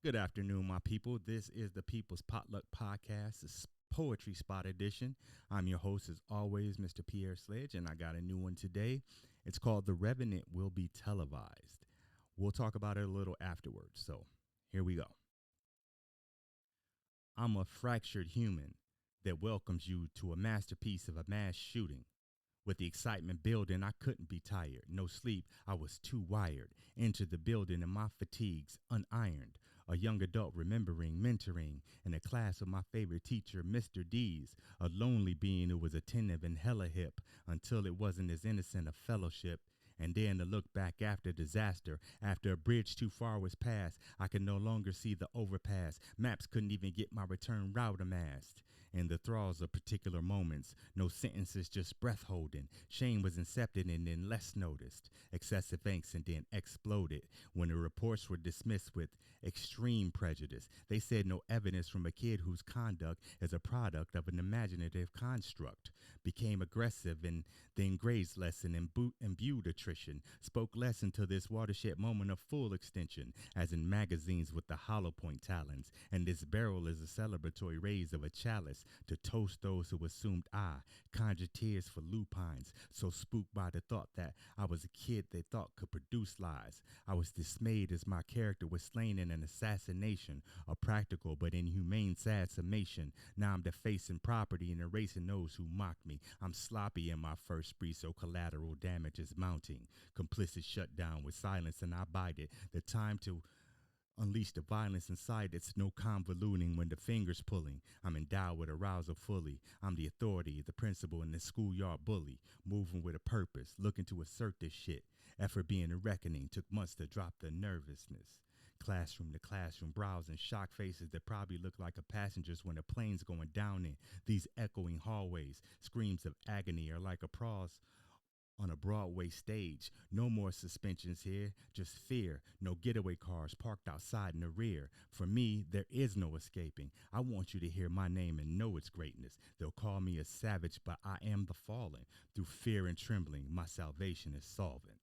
Good afternoon, my people. This is the People's Potluck Podcast, the Poetry Spot Edition. I'm your host, as always, Mr. Pierre Sledge, and I got a new one today. It's called The Revenant Will Be Televised. We'll talk about it a little afterwards. So here we go. I'm a fractured human that welcomes you to a masterpiece of a mass shooting. With the excitement building, I couldn't be tired. No sleep, I was too wired. Entered the building in my fatigues, unironed. A young adult remembering mentoring in a class of my favorite teacher, Mr. D's. A lonely being who was attentive and hella hip until it wasn't as innocent a fellowship. And then to look back after disaster, after a bridge too far was passed, I could no longer see the overpass. Maps couldn't even get my return route amassed. In the thralls of particular moments, no sentences, just breath holding. Shame was incepted and then less noticed. Excessive angst and then exploded when the reports were dismissed with extreme prejudice. They said no evidence from a kid whose conduct is a product of an imaginative construct. Became aggressive and then grazed less and imbued attrition. Spoke less until this watershed moment of full extension, as in magazines with the hollow point talons. And this barrel is a celebratory raise of a chalice to toast those who assumed I conjured tears for lupines, so spooked by the thought that I was a kid they thought could produce lies. I was dismayed as my character was slain in an assassination, a practical but inhumane sad summation. Now I'm defacing property and erasing those who mocked me. I'm sloppy in my first spree, so collateral damage is mounting. Complicit shut down with silence, and I bide it. The time to unleash the violence inside, it's no convoluting when the finger's pulling. I'm endowed with arousal fully. I'm the authority, the principal, and the schoolyard bully. Moving with a purpose, looking to assert this shit. Effort being a reckoning, took months to drop the nervousness. Classroom to classroom, browsing shock faces that probably look like a passenger's when a plane's going down in. These echoing hallways, screams of agony are like applause on a Broadway stage. No more suspensions here, just fear. No getaway cars parked outside in the rear. For me, there is no escaping. I want you to hear my name and know its greatness. They'll call me a savage, but I am the fallen. Through fear and trembling, my salvation is solvent.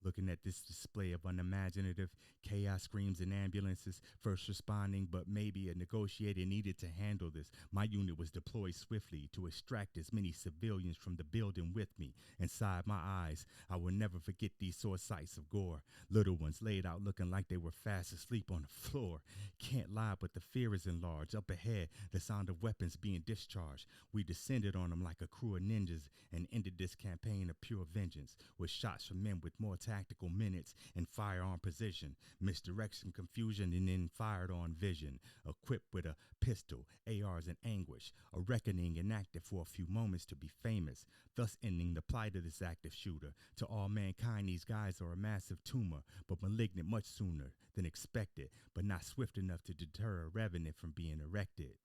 Looking at this display of unimaginative chaos, screams and ambulances, first responding, but maybe a negotiator needed to handle this. My unit was deployed swiftly to extract as many civilians from the building with me. Inside my eyes, I will never forget these sore sights of gore. Little ones laid out looking like they were fast asleep on the floor. Can't lie, but the fear is enlarged. Up ahead, the sound of weapons being discharged. We descended on them like a crew of ninjas and ended this campaign of pure vengeance with shots from men with more tactical minutes and firearm precision, misdirection, confusion, and then fired on vision, equipped with a pistol, ARs in anguish, a reckoning enacted for a few moments to be famous, thus ending the plight of this active shooter. To all mankind, these guys are a massive tumor, but malignant much sooner than expected, but not swift enough to deter a revenant from being erected.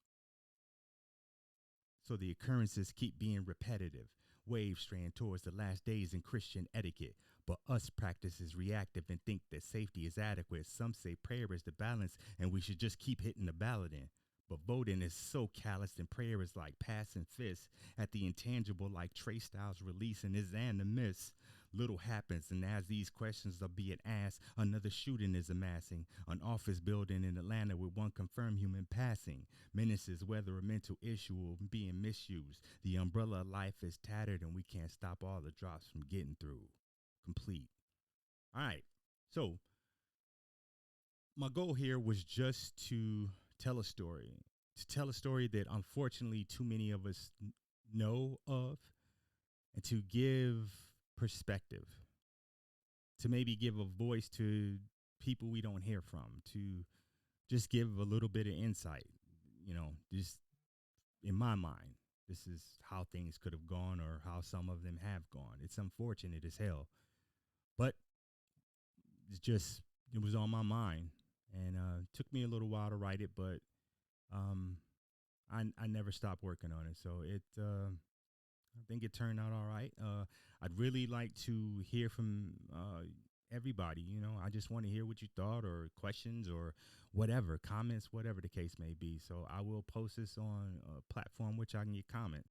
So the occurrences keep being repetitive, waves straying towards the last days in Christian etiquette. But us practice is reactive and think that safety is adequate. Some say prayer is the balance and we should just keep hitting the ballot in. But voting is so calloused and prayer is like passing fists at the intangible, like Trey Styles releasing his and the miss. Little happens, and as these questions are being asked, another shooting is amassing. An office building in Atlanta with one confirmed human passing. Menaces whether a mental issue or being misused. The umbrella of life is tattered, and we can't stop all the drops from getting through. Complete. All right. So my goal here was just to tell a story. To tell a story that unfortunately too many of us know of, and to give perspective, to maybe give a voice to people we don't hear from, to just give a little bit of insight. Just in my mind, this is how things could have gone or how some of them have gone. It's unfortunate as hell, but it was on my mind, and took me a little while to write it, but um, I never stopped working on it. So I think it turned out all right. I'd really like to hear from everybody. I just want to hear what you thought, or questions, or whatever, comments, whatever the case may be. So I will post this on a platform which I can get comments.